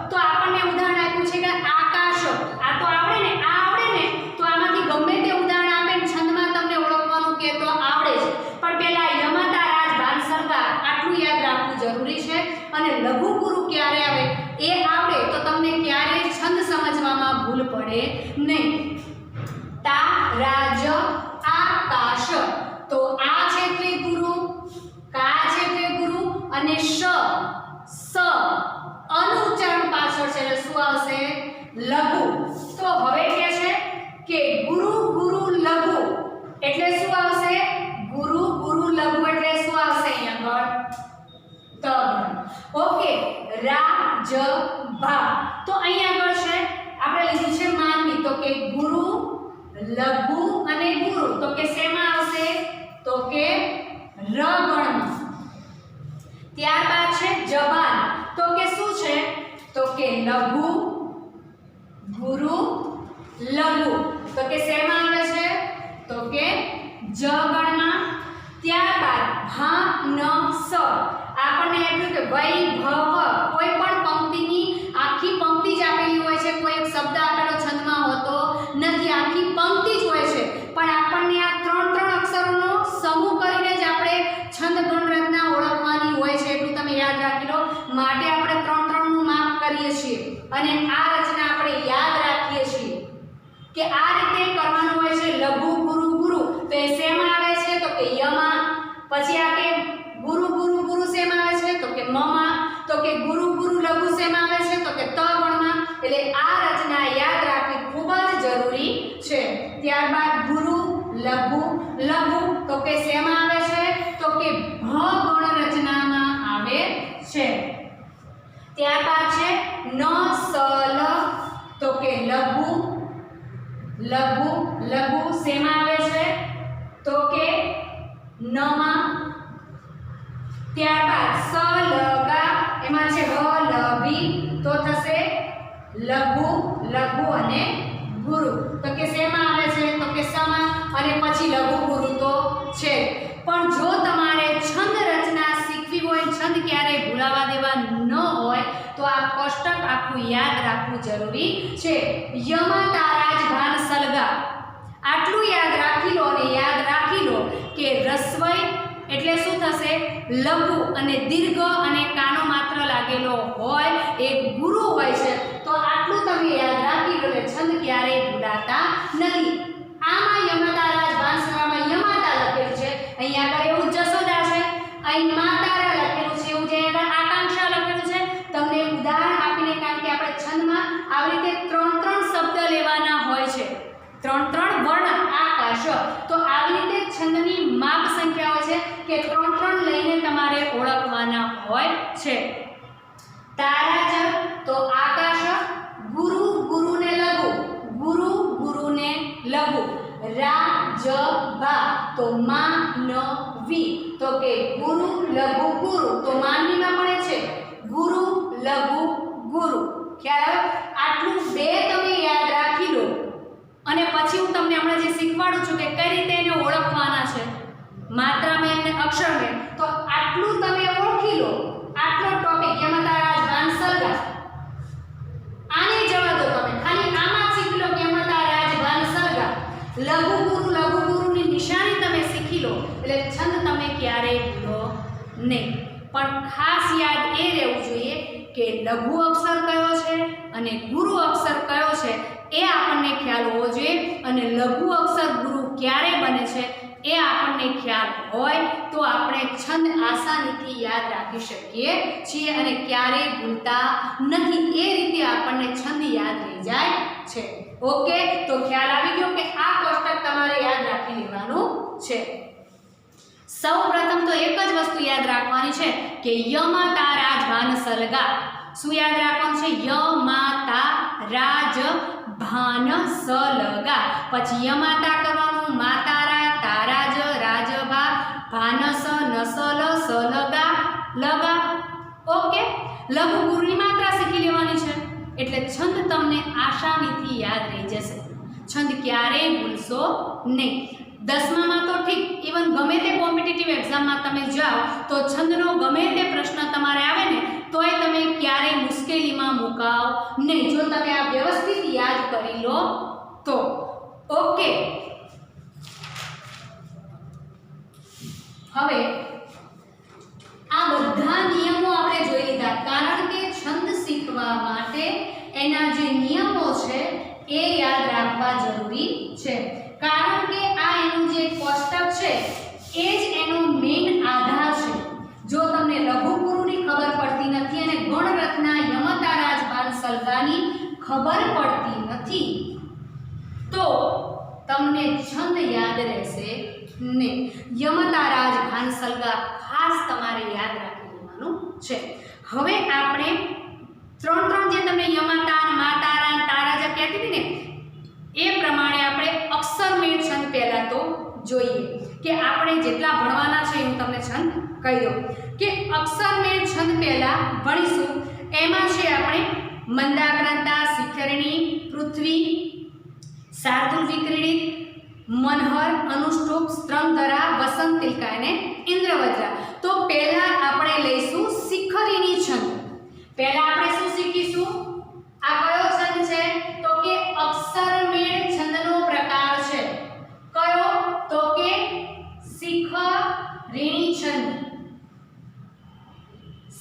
Speaker 1: તો આપણને ઉદાહરણ આપ્યું છે કે આકાશ. આ તો આવડે ને, આ આવડે ને તો આમાંથી ગમે તે ઉદાહરણ આપે ને છંદમાં તમને ઓળખવાનું કે તો આવડે છે. પણ પહેલા યમતા રાજ ભાન સલગા આટલું યાદ રાખવું જરૂરી છે. અને લઘુ ગુરુ ક્યારે આવે એ આવડે તો તમને ક્યારેય છંદ સમજવામાં ભૂલ પડે નહીં. તા રા જ આકાશ, તો આ છે તે ગુરુ, કા છે તે ગુરુ અને શ સ અનું ઉચ્ચારણ પાછળ છે એટલે શું આવશે લઘુ. તો હવે કે છે કે ગુરુ ગુરુ લઘુ એટલે શું આવશે ગુરુ ગુરુ લઘુ એટલે શું આવશે અહીંયા આગળ ત ગણ. ઓકે. રા જ ભા, તો અહીંયા આગળ છે આપણે લીધું છે માનવી, તો કે ગુરુ લઘુ અને ગુરુ, તો કે શેમાં આવશે તો કે ર ગણમાં. ત્યારબાદ છે જબાન, તો કે શું છે તો કે લઘુ ગુરુ લઘુ, તો કે શેમાં આવે છે તો કે જ ગણમાં. ત્યારબાદ ભા ન સ, આપણને આપ્યું કે વૈભવ, કોઈ પણ પંક્તિની આખી પંક્તિ જ આપેલી હોય છે, કોઈ એક શબ્દ આપેલો છંદમાં હોતો નથી, આખી પંક્તિ જ હોય છે. પણ આપણને આ ત્રણ ત્રણ અક્ષરોનો સમૂહ કરીને જ આપણે છંદ ગણ રચના ઓળખવાની હોય છે, એટલું તમે યાદ રાખી લો. માટે આપણે ત્રણ ત્રણનું માપ કરીએ છીએ અને આ રચના આપણે યાદ રાખીએ છીએ કે આ રીતે કરવાનું હોય છે લઘુ ગુરુ ગુરુ. તો એ શેમાં આવે છે તો કે યમાં, પછી આ કે ગુરુ ગુરુ ગુરુ શેમાં આવે છે? તો કે મ માં. તો કે ગુરુ ગુરુ લઘુ શેમાં આવે છે? તો કે ત ગણમાં. એટલે આ રચના યાદ રાખવી ખૂબ જ જરૂરી છે. ત્યારબાદ ગુરુ લઘુ લઘુ તો કે શેમાં આવે છે? તો કે ભ ગણ રચનામાં આવે છે. ત્યારબાદ છે ન સ લ તો કે લઘુ લઘુ લઘુ શેમાં આવે છે? તો કે ન માં. ત્યારબાદ સ લ ગા એમાં છે હ લ ભી તો થશે લઘુ લઘુ અને ગુરુ. તો કે શેમાં આવે છે? તો કે સમા અને પછી લઘુ ગુરુ તો છે. પણ જો તમારે છંદ રચના શીખવી હોય, છંદ ક્યારે ભૂલાવા દેવા ન હોય તો આ કોષ્ટક આખું યાદ રાખવું જરૂરી છે. યમા તારાજ ભાન સલગા આટલું યાદ રાખી લો અને યાદ રાખી લો કે રસ્વઈ એટલે શું થશે? લઘુ અને દીર્ઘ અને કાનો માત્ર લાગેલો હોય એ ગુરુ હોય છે. તો આટલું તમે યાદ રાખી લો એટલે છંદ ક્યારેય ભૂલાતા નથી. આમાં યમતારાજ ભાનસલામાં યમાતા લખેલું છે, અહીંયા આગળ એવું જશોદા છે, અહીં માતારા લખેલું છે, એવું જે આગળ આકાંક્ષા લખેલું છે. તમને ઉદાહરણ આપીને, કારણ કે આપણે છંદમાં આવી રીતે 3 શબ્દ લેવાના હોય છે, 3 વર્ણ આકાશ. તો આવી રીતે છંદની માપ સંખ્યા હોય છે કે 3 લઈને તમારે ઓળખવાના હોય છે. તારાજ તો આકાશ, ગુરુ ગુરુને લઘુ, ગુરુ ગુરુને લઘુ. રાજભા તો માનવી તો કે ગુરુ લઘુ ગુરુ તો માનવીમાં પડે છે ગુરુ લઘુ ગુરુ. ખ્યાલ? આટલું બે તમે યાદ રાખી લો અને પછી હું તમને હમણાં જે શીખવાડું છું કે કઈ રીતે એને ઓળખવાના છે, માત્રામેળ અને અક્ષરમેળ. તો આટલું તમે ઓળખી લો. આટલો ટોપિક યમતારાજ ભાનસલગા આને જવા દો, તમે ખાલી આમાં શીખી લો કે યમતારાજ ભાનસલગા. લઘુ ગુરુની નિશાની તમે શીખી લો એટલે છંદ તમે ક્યારેય ભૂલો નહીં. પણ ખાસ યાદ એ રહેવું જોઈએ કે લઘુ અક્ષર કયો છે અને ગુરુ અક્ષર કયો છે એ આપણને ખ્યાલ હોવો જોઈએ. અને લઘુ અક્ષર ગુરુ ક્યારે બને છે એ આપણને ખ્યાલ હોય તો આપણે છંદ આસાનીથી યાદ રાખી શકીએ છીએ અને ક્યારેય ભૂલતા નથી. એ રીતે આપણને છંદ યાદ રહી જાય છે. ઓકે, તો ખ્યાલ આવી ગયો કે આ કોષ્ટક તમારે યાદ રાખી લેવાનું છે. સૌ પ્રથમ તો એક જ વસ્તુ યાદ રાખવાની છે કે યમતારાજ ભાનસલગા. શું યાદ રાખવાનું છે? યમતારાજ ભાનસલગા. પછી યમાતા કરવાનું, માતારા, તારાજ, રાજભા, ભાનસ, નસલ, સલગા, લગા. ઓકે, લઘુ ગુરુની માત્રા શીખી લેવાની છે એટલે છંદ તમને આસાનીથી યાદ રહી જશે. છંદ ક્યારેય ભૂલશો નહીં. 10મામાં તો ઠીક, ઇવન ગમે તે કોમ્પિટિટિવ એક્ઝામમાં તમે જાઓ તો છંદનો ગમે તે પ્રશ્ન તમારે આવે ને તોય તમે ક્યારેય મુશ્કેલીમાં મુકાવ નહીં, જો તમે આ વ્યવસ્થિત યાદ કરી લો તો. ઓકે, હવે આ બધા નિયમો આપણે જોઈ લીધા, કારણ કે છંદ શીખવા માટે એના જે નિયમો છે એ યાદ રાખવા જરૂરી છે. કારણ કે આ એનું જે કોષ્ટક છે એ જ એનો મેઇન આધાર છે. જો તમને લઘુ ગુરુની ખબર પડતી નથી અને ગણ રચના યમતારાજ ભાનસલગાની ખબર પડતી નથી તો તમને છંદ યાદ રહેશે નહીં. યમતારાજ ભાનસલગા ખાસ તમારે યાદ રાખી લેવાનું છે. હવે આપણે 3 જે તમને યમતા, માતારા, તારાજા કહેતી હતી ને એ પ્રમાણે આપણે અક્ષરમેળ છંદ પહેલા તો જોઈએ કે આપણે જેટલા ભણવાના છે હું તમને છંદ કહી દઉં કે અક્ષરમેળ છંદ પહેલા ભણીશું. એમાં છે આપણે મંદાક્રાંતા, શિખરિણી, પૃથ્વી, શાર્દુલ વિક્રીડિત, મનહર, અનુષ્ટુપ, સ્ત્રંગધરા, વસંતિકા અને ઇન્દ્રવજ્રા. તો પહેલા આપણે લઈશું શિખરિણી છંદ. પહેલા આપણે શું શીખીશું? આ કયો છંદ છે? તો કે અક્ષરમેળ છંદનો પ્રકાર છે. કયો? તો કે શિખરિણી છંદ.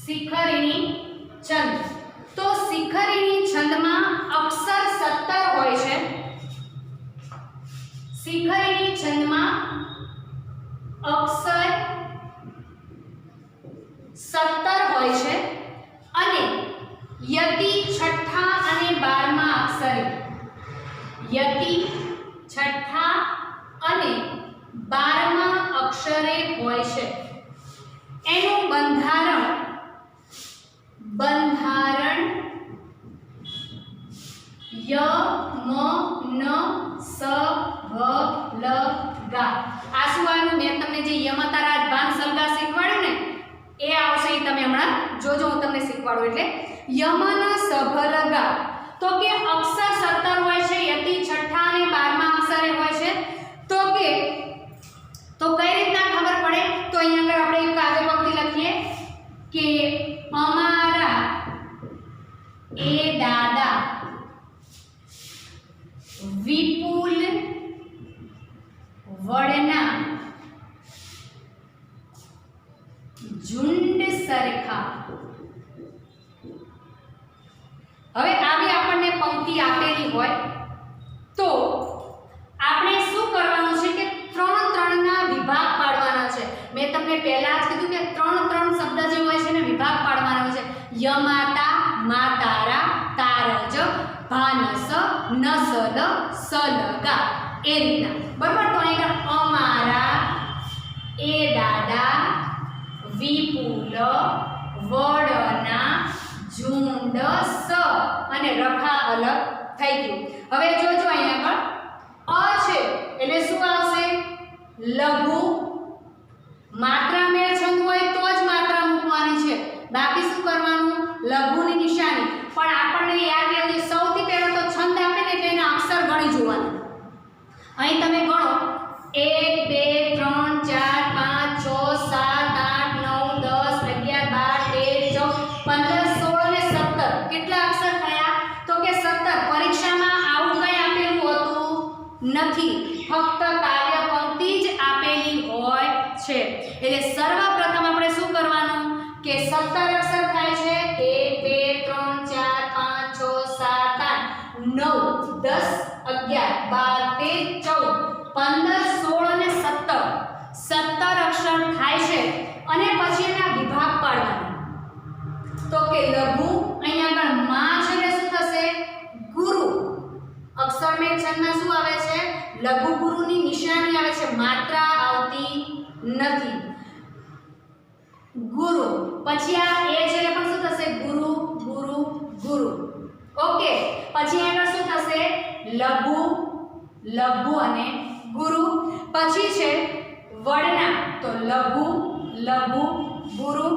Speaker 1: શિખરિણી છંદ. તો શિખરિણી છંદમાં અક્ષર 17 હોય છે. શિખરિણી છંદમાં અક્ષર છઠ્ઠા અને 12મા અક્ષરે, યતિ છઠ્ઠા અને 12મા અક્ષરે હોય છે. એનું બંધારણ ય મ ન સ વ લ ગા. આ શું આવ્યું? મેં તમને જે યમતારા ભાન સલગા શીખવાડ્યું ને એ આવશે. એ તમે હમણાં જોજો, હું તમને શીખવાડું. એટલે યમન સભલગા. તો કે અક્ષર 17 હોય છે, યતિ છઠ્ઠા અને 12મા અક્ષરે હોય છે. તો કઈ રીતના ખબર પડે? તો અહીંયા આગળ આપણે એક કાવ્ય પંક્તિ લખીએ કે અમારા એ દાદા વિપુલ વડના ઝુંડ સરખા. હવે આવી આપણને પંક્તિ આપેલી હોય તો આપણે શું કરવાનું છે કે 3 ના વિભાગ પાડવાના છે. મેં તમને પહેલા જ કીધું કે 3 શબ્દ જે હોય છે ને વિભાગ પાડવાના હોય છે. યમાતા, માતારા, તારજ, ભાનસ, નસલ, સલગા. એ રીતના બરાબર. તો અહીંયા અમારા એ દાદા વિપુલ વડના ઝુંડ સ અને રખા અલગ થઈ ગયું. હવે જોજો અહીંયા આગળ અ છે એટલે શું આવશે? લઘુ. માત્રા મેળ છંદ હોય તો જ માત્રા મૂકવાની છે, બાકી શું કરવાનું? લઘુની નિશાની. પણ આપણને યાદ રહેવું, સૌથી પહેલો તો છંદ આપે ને એટલે એના અક્ષર ગણી જોવાના. અહીં તમે ગણો 1 2 3 4 5 6 7 8 9 10 11 12 13 14 15 16 અને 17 કેટલા અક્ષર થયા? તો કે 17. પરીક્ષામાં આવું કંઈ આપેલું હોતું નથી, ફક્ત કાવ્ય પંક્તિ જ આપેલી હોય છે. એટલે સર્વપ્રથમ આપણે શું કરવાનું કે 17 અક્ષર થાય છે. 1 2 3 4 5 6 7 8 9 10 11 12 13 14 15 16 અને 17 અક્ષર થાય છે. અને પછી એના વિભાગ પાડવાના. તો કે લઘુ, અહીંયા આગળ માં છે એટલે શું થશે? ગુરુ. અક્ષર મેળ છંદમાં શું આવે છે? લઘુ ગુરુની નિશાની આવે છે, માત્રા આવતી નથી. ગુરુ. પછી આ એ છે એટલે પણ શું થશે? ગુરુ ગુરુ ગુરુ. ઓકે. પછી આગળ શું થશે? લઘુ લઘુ અને ગુરુ. પછી છે વડના, તો લઘુ લઘુ ગુરુ.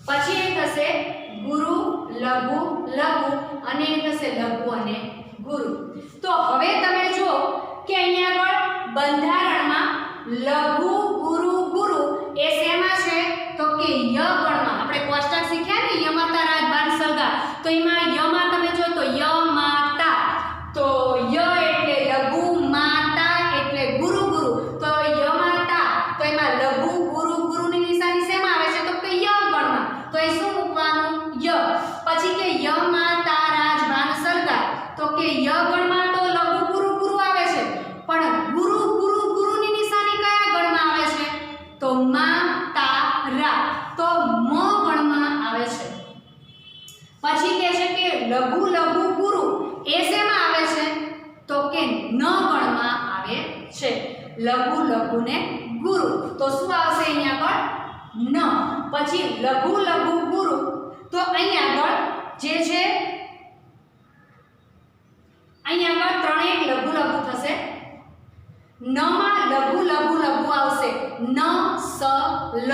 Speaker 1: પછી એ થશે ગુરુ લઘુ લઘુ અને એ થશે લઘુ અને ગુરુ. તો હવે તમે જો કે અહીંયા આગળ બંધારણમાં લઘુ ગુરુ ગુરુ એ શેમાં છે? તો કે ય ગણમાં. આપણે કોષ્ટક શીખ્યા ને યમતા રાજ બાર સલગા, તો એમાં યમાં તમે જો તો ય માતા, તો ય એટલે લઘુ, માતા એટલે ગુરુ ગુરુ. તો ય માતા, તો એમાં લઘુ ગુરુ ગુરુની નિશાની શેમાં આવે છે? તો કે ય ગણમાં. તો એ શું મૂકવાનું? ય. પછી કે ય માતા રાજ બાર સલગા, તો કે ય ગણમાં તો લઘુ ગુરુ ગુરુ આવે છે, પણ ગુરુ ગુરુ ગુરુની નિશાની કયા ગણમાં આવે છે? તો માતારા, તો મ ગણમાં આવે છે. પછી કહે છે કે લઘુ લઘુ ગુરુ એ શેમાં આવે છે? તો કે ન ગણમાં આવે છે. લઘુ લઘુ ને ગુરુ, તો શું આવશે અહીંયા આગળ? ન. પછી લઘુ લઘુ ગુરુ, તો અહીંયા આગળ જે છે અહીંયા આગળ ત્રણેય લઘુ લઘુ થશે. ન માં લઘુ લઘુ લઘુ આવશે. ન સ લ.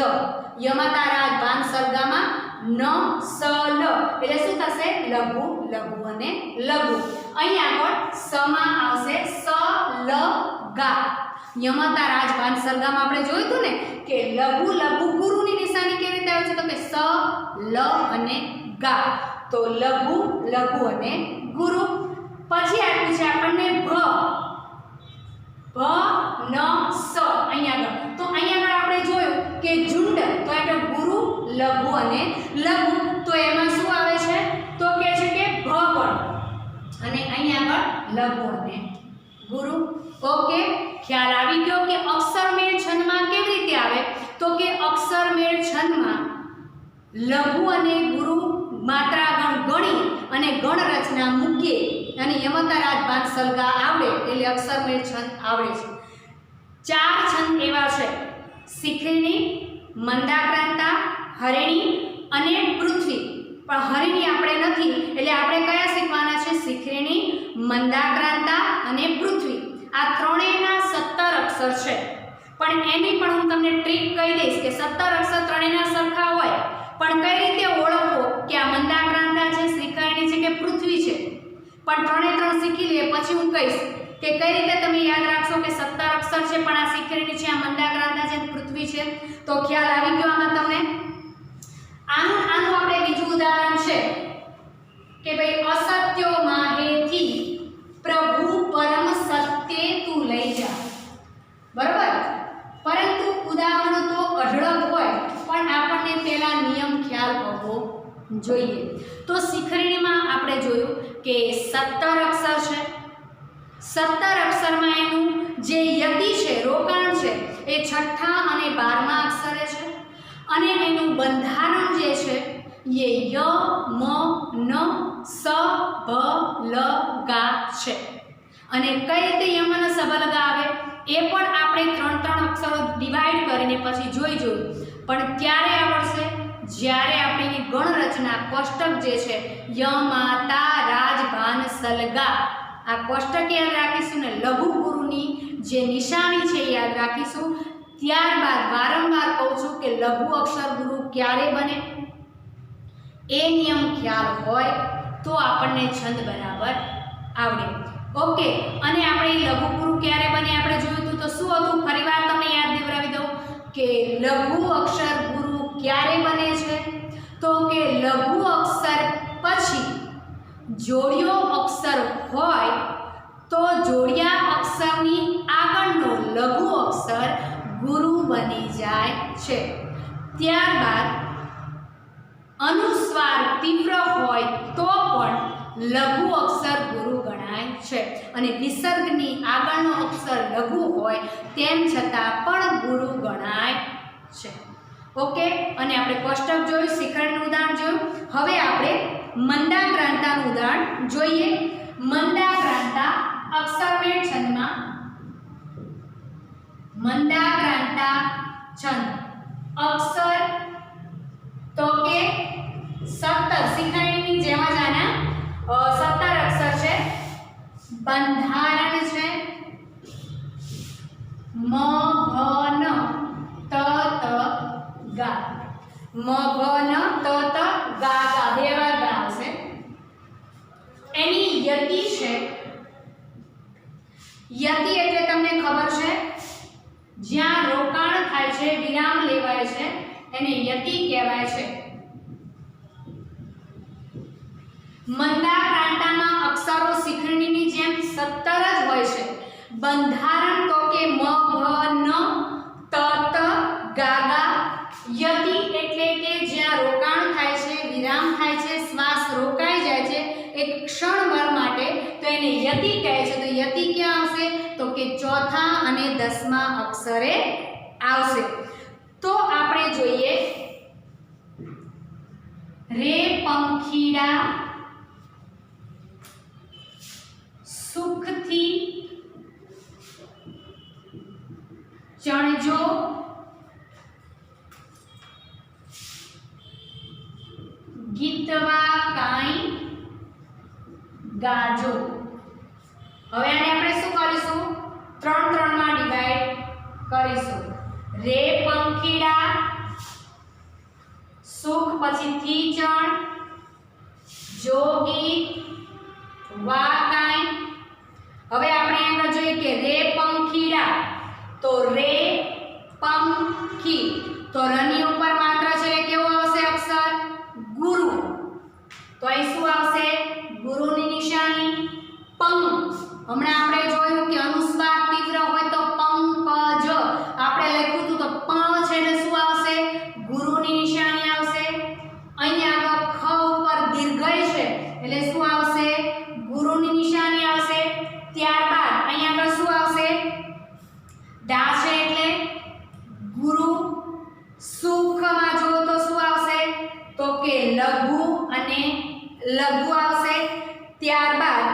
Speaker 1: યમતા રાજ ભાન સલગામાં ન સ લ એટલે શું થશે? લઘુ લઘુ અને લઘુ. અહીંયા આગળ સ માં આવશે સ લ ગા. યમતા રાજ ભાન સલગામાં આપણે જોયું હતું ને કે લઘુ લઘુ ગુરુની નિશાની કેવી રીતે આવે છે? તો કે સ લ અને ગા. તો લઘુ લઘુ અને ગુરુ. પછી આપ્યું છે આપણને ભ ન સ. અહીંયા આગળ તો અહીંયા આગળ આપણે જોયું કે ઝુંડ, તો એટલે ગુરુ લઘુ અને લઘુ. તો એમાં શું આવે છે? તો કહે છે કે ભ ગણ અને અહીંયા આગળ લઘુ અને ગુરુ. ઓકે, ખ્યાલ આવી ગયો કે અક્ષર મેળ છંદમાં કેવી રીતે આવે? તો કે અક્ષર મેળ છંદમાં લઘુ અને ગુરુ માત્રા ગણ ગણી અને ગણ રચના મૂકીએ અને યમતા રાજભાન સલગા આવડે એટલે અક્ષરમેળ છંદ આવડે છે. 4 છંદ એવા છે: શિખરિણી, મંદાક્રાંતા, હરિણી અને પૃથ્વી. પણ હરિણી આપણે નથી એટલે આપણે કયા શીખવાના છે? શિખરિણી, મંદાક્રાંતા અને પૃથ્વી. આ ત્રણેયના 17 અક્ષર છે. પણ એની પણ હું તમને ટ્રીક કહી દઈશ કે 17 અક્ષર ત્રણેયના સરખા હોય પણ કઈ રીતે ઓળખવો કે આ મંદાક્રાંતા છે, શિખરિણી છે કે પૃથ્વી છે. પણ ત્રણ શીખી લે પછી હું કહીશ કે કઈ રીતે તમે યાદ રાખશો કે 17 અક્ષર છે પણ આ શિખરિણી છે, આ મંદાક્રાંતા છે, પૃથ્વી છે. તો ખ્યાલ આવી ગયો આમાં તમને? આનું આપણે બીજું ઉદાહરણ છે કે ભાઈ અસત્યો માહેથી પ્રભુ પરમ સત્ય તું લઈ જા. બરાબર? પરંતુ ઉદાહરણ તો અઢળક હોય પણ આપણને પહેલા નિયમ ખ્યાલ હોવો જોઈએ. તો શિખરિણીમાં આપણે જોયું કે 17 અક્ષર છે. 17 અક્ષરમાં એનું જે યતિ છે, રોકાણ છે, એ 6ઠ્ઠા અને 12મા અક્ષરે છે અને એનું બંધારણ જે છે એ ય મ ન સ ભ લ ગા છે. અને કઈ રીતે યમન સબલગા આવે એ પણ આપણે 3 અક્ષરો ડિવાઈડ કરીને પછી જોયું. પણ ક્યારે આવડશે? જ્યારે આપણે એની ગણ રચના કોષ્ટક જે છે ય માતા રાજ ભાન સલગા, આ કોષ્ટક યાદ રાખીશું ને લઘુ ગુરુની જે નિશાની છે યાદ રાખીશું. ત્યારબાદ વારંવાર કહું છું કે લઘુ અક્ષર ગુરુ ક્યારે બને એ નિયમ ખ્યાલ હોય તો આપણને છંદ બરાબર આવડે. ઓકે. અને આપણે લઘુ ગુરુ ક્યારે બને આપણે જોયું હતું. તો શું હતું? ફરીવાર તમને યાદ દેવરાવી દઉં કે લઘુ અક્ષર ગુરુ ક્યારે બને છે? તો કે લઘુ અક્ષર પછી જોડિયો અક્ષર હોય તો જોડિયા અક્ષરની આગળનો લઘુ અક્ષર ગુરુ બની જાય છે. ત્યારબાદ અનુસ્વાર તીવ્ર હોય તો પણ લઘુ અક્ષર ગુરુ ગણાય છે અને વિસર્ગની આગળનો અક્ષર લઘુ હોય તેમ છતાં પણ ગુરુ ગણાય છે. ઓકે. અને આપણે કોષ્ટક જોયું, શિખરિણીનું ઉદાહરણ જોયું. હવે આપણે મંદાક્રાંતાનું ઉદાહરણ જોઈએ. મંદાક્રાંતા અક્ષરમેળ છંદમાં મંદાક્રાંતા છંદ અક્ષર તો કે 17 શિખરિણીની જેમ જ આના 17 અક્ષર છે. બંધારણ છે મ ભ ન ત ત ગા. મ ભ ન ત ત ગા ગા બે વાર ગા આવશે. એની યતિ છે. યતિ એટલે તમને ખબર છે જ્યાં રોકાણ થાય છે, વિરામ લેવાય છે, એને યતિ કહેવાય છે. મંદાક્રાંતામાં અક્ષરો શિખરિણીની જેમ 17 જ હોય છે. બંધારણ તો કે મ ભ ન ત ત ગા ગા. યતિ એટલે કે જ્યાં રોકાણ થાય છે, વિરામ થાય છે, શ્વાસ રોકાઈ જાય છે એક ક્ષણભર માટે તો એને યતિ કહે છે. તો યતિ ક્યાં આવશે? તો કે 4થા અને 10મા અક્ષરે આવશે. તો આપણે જોઈએ રે પંખીડા સુખથી ચણજો ગીતવા કાંઈ ગાજો. હવે આને આપણે શું કરીશું? 3 માં ડિવાઈડ કરીશું. રે પંખીડા, સુખ પછીથી ચણ, જોગી, વા કાંઈ. હવે આપણે આગળ જોઈએ કે રે પંખીડા તો રે પંખી તો રની ઉપર માત્ર છે કેવો આવશે અક્ષર? ગુરુ. તો અહીં શું આવશે? ગુરુની નિશાની પંગ. હમણાં આપણે જોયું કે અનુસ્વાર તીવ્ર હોય તો પંકજ. આપણે લખ્યું હતું તો પ છે એટલે શું આવશે? ગુરુની નિશાની આવશે. અહીં આગળ ખ ઉપર દીર્ઘય છે એટલે શું આવશે? ગુરુની નિશાની આવશે. ત્યારબાદ અહીં આગળ શું આવશે? ડા છે એટલે ગુરુ. સુખમાં જો તો શું આવશે? લઘુ આવશે। ત્યારબાદ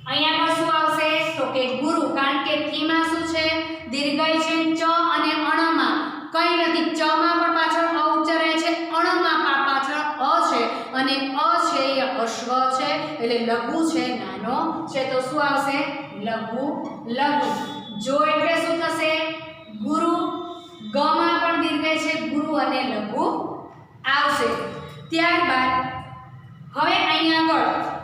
Speaker 1: અહીંયા આગળ શું આવશે તો કે ગુરુ, કારણ કે થીમાં શું છે દીર્ઘય છે, ચ અને અણમાં કઈ નથી, ચ માં પણ પાછળ અ ઉચ્ચારાય છે, અણમાં પણ પાછળ અ છે અને અ છે એ અશ્વ છે એટલે લઘુ છે, નાનો છે, તો શું આવશે લઘુ લઘુ। જો એટલે શું થશે ગુરુ, ગ માં પણ દીર્ઘય છે, ગુરુ અને લઘુ આવશે। ત્યારબાદ હવે અહીંયા આગળ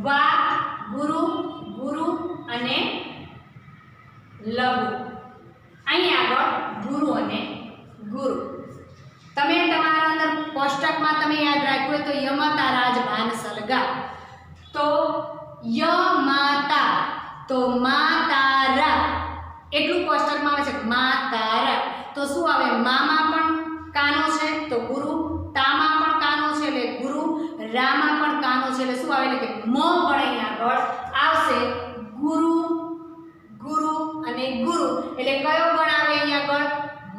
Speaker 1: વા, ગુરુ, ગુરુ અને લઘુ, અહીંયા આગળ ગુરુ અને ગુરુ। તમે તમારા અંદર કોષ્ટકમાં તમે યાદ રાખ્યું હોય તો યમતા રાજભાન સલગા, તો યમાતા તો માતારા એટલું કોષ્ટકમાં આવે છે, માતારા તો શું આવે, મામાં પણ કાનો છે તો ગુરુ, તામાં પણ કાનો છે એટલે ગુરુ, રામાં પણ કાનો છે એટલે શું આવે એટલે કે મ પણ અહીંયા આગળ આવશે, ગુરુ, ગુરુ અને ગુરુ એટલે કયો ગણ આવે અહીંયા આગળ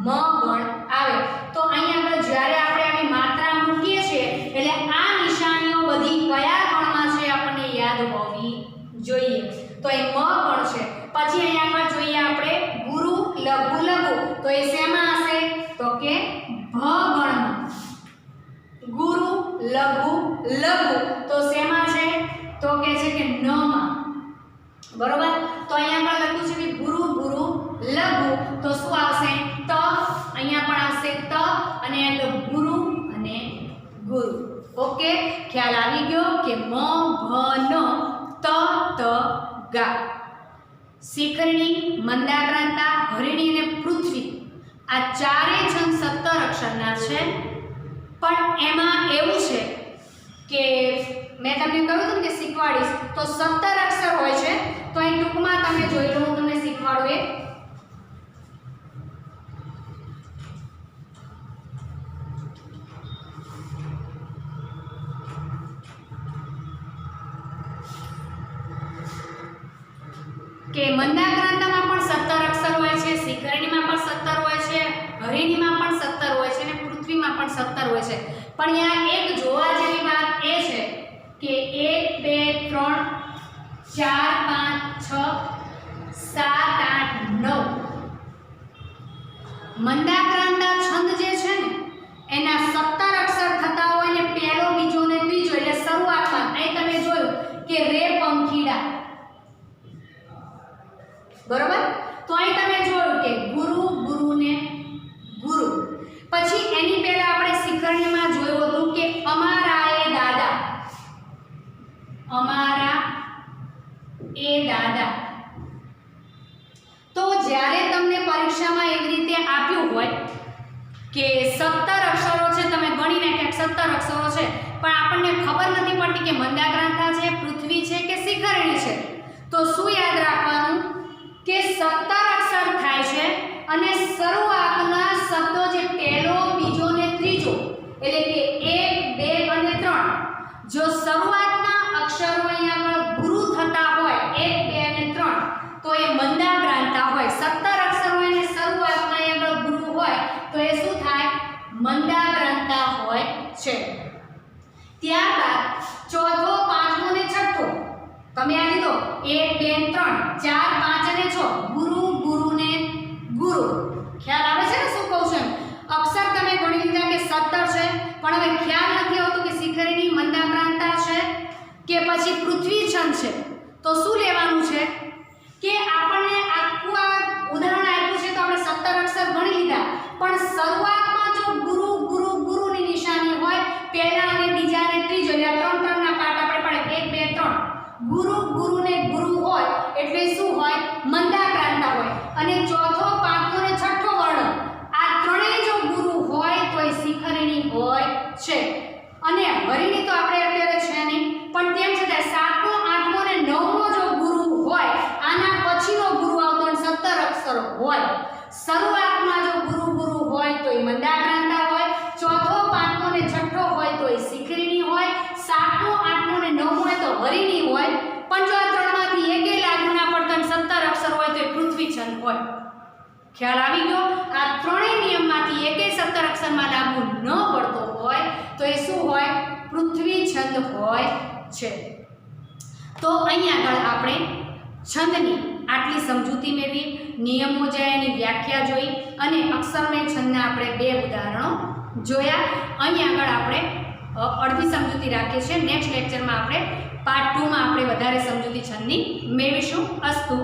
Speaker 1: મ ગણ આવે। તો અહીંયા આગળ જ્યારે આપણે આવી માત્રા મૂકીએ છીએ એટલે આ નિશાનીઓ બધી કયા ગણમાં છે આપણને યાદ હોવી જોઈએ, તો એ મ ગણ છે। પછી અહીંયા આગળ જોઈએ આપણે ગુરુ, લઘુ, લઘુ તો એ શેમાં હશે તો કે ભ ગણમાં, ગુરુ, લઘુ, લઘુ તો શેમાં છે તો કે છે કે ન માં, બરોબર। તો અહીંયા આગળ લખ્યું છે કે ગુરુ, ગુરુ, લઘુ તો શું આવશે ત, અહીંયા પણ આવશે ત અને આગળ ગુરુ અને ગુરુ। ઓકે, ખ્યાલ આવી ગયો કે મ, ભ, ન, ત, ત, ગા। શિખરણી, મંદાક્રાંતા, હરિણી અને પૃથ્વી આ ચારે છંદ 17 અક્ષરના છે, પણ એમાં એવું છે કે મેં તમને કહ્યું હતું કે શીખવાડીશ તો 17 અક્ષર હોય છે, તો એ ટૂંકમાં તમે જોઈ લો, હું તમને શીખવાડું એ કે મંદાક્રાંતામાં પણ 17 અક્ષર હોય છે, શિખરણીમાં પણ 17 હોય છે, હરિણીમાં પણ 17 હોય છે અને પૃથ્વીમાં પણ 17 હોય છે। પણ અહીંયા એક જોવા જેવી વાત એ છે કે 1 2 3 4 5 6 7 8 9 મંદાક્રાંતા છંદ જે છે ને એના 17 અક્ષર થતા હોય ને પહેલો, બીજો ને ત્રીજો એટલે શરૂઆતમાં અહીં તમે જોયું કે રે પંખીડા, બરોબર। તો અહીં તમે જોયું કે ગુરુ, ગુરુ ને ગુરુ। પછી એની પહેલા આપણે શિખરણીમાં જોયું હતું કે અમારા એ દાદા, અમારા એ દાદા। તો જ્યારે તમને પરીક્ષામાં એવી રીતે આપ્યું હોય કે 17 અક્ષરો છે, તમે ગણીને કે 17 અક્ષરો છે, પણ આપણને ખબર નથી પડતી કે મંદાક્રાંતા છે, પૃથ્વી છે કે શિખરણી છે, તો શું યાદ રાખવાનું કે 17 અક્ષર થાય છે અને શરૂઆતના શબ્દો જે પહેલો, બીજો ને ત્રીજો એટલે કે 1 2 અને 3 જો શરૂઆતના અક્ષરો અહીંયા આગળ ગુરુ થતા હોય 1 2 અને 3 તો એ મંદાક્રાંતા હોય। 17 અક્ષર હોય ને શરૂઆતમાં અહીંયા આગળ ગુરુ હોય તો એ શું થાય મંદાક્રાંતા હોય છે। ત્યારબાદ ચોથો, પાંચમો ને છઠ્ઠો તમે આ લીધો 1 2 3 4 5 અને 6 ગુરુ, ગુરુ ને ગુરુ। ખ્યાલ આવે છે ને શું કહું છું? અક્ષર તમે ગણી લીધા કે 17 છે, પણ હવે ખ્યાલ નથી આવતો કે શિખરણી, મંદાક્રાંતા છે કે પછી પૃથ્વી છંદ છે, તો શું લેવાનું છે કે આપણને આખું આ ઉદાહરણ આપ્યું છે તો આપણે 17 અક્ષર ગણી લીધા, પણ શરૂઆતમાં જો ગુરુ, ગુરુ, ગુરુની નિશાની હોય પહેલા અને બીજા અને ત્રીજો એટલે 3 3 ના પાઠ આપણે પડે 1 2 3 ગુરુ, ગુરુ ને ગુરુ હોય એટલે શું હોય મંદાક્રાંતા હોય। અને ચોથો, પાંચમો ને છઠ્ઠો વર્ણ આ ત્રણેય જો ગુરુ હોય તો એ શિખરણી હોય છે। અને હરિણી તો આપણે અત્યારે છે નહીં, પણ તેમ છતાં સાતમો, આઠમો ને નવમો જો ગુરુ હોય આના પછીનો ગુરુ આવતો અને 17 અક્ષર હોય, શરૂઆતમાં જો ગુરુ, ગુરુ હોય તો એ મંદાક્રાંતા હોય, ચોથો, પાંચમો ને છઠ્ઠો હોય તો એ શિખરણી હોય, સાતમો, આઠમો ને નવમો હોય તો હરિણી હોય, પણ જો આ ત્રણમાંથી એકે લાગુ ના પડતા 17 અક્ષર હોય તો એ પૃથ્વી છંદ હોય। ખ્યાલ આવી ગયો? આ ત્રણેય નિયમમાંથી એકે 17 અક્ષરમાં લાગુ છંદ હોય છે. તો અહીં આગળ આપણે છંદની આટલી સમજૂતી મેળવી, નિયમો જોયા, એની વ્યાખ્યા જોઈ અને અક્ષરમય છંદના આપણે 2 ઉદાહરણો જોયા. અહીં આગળ આપણે અડધી સમજૂતી રાખીએ છીએ. નેક્સ્ટ લેક્ચરમાં આપણે પાર્ટ 2 માં આપણે વધારે સમજૂતી છંદની મેળવીશું. અસ્તુ.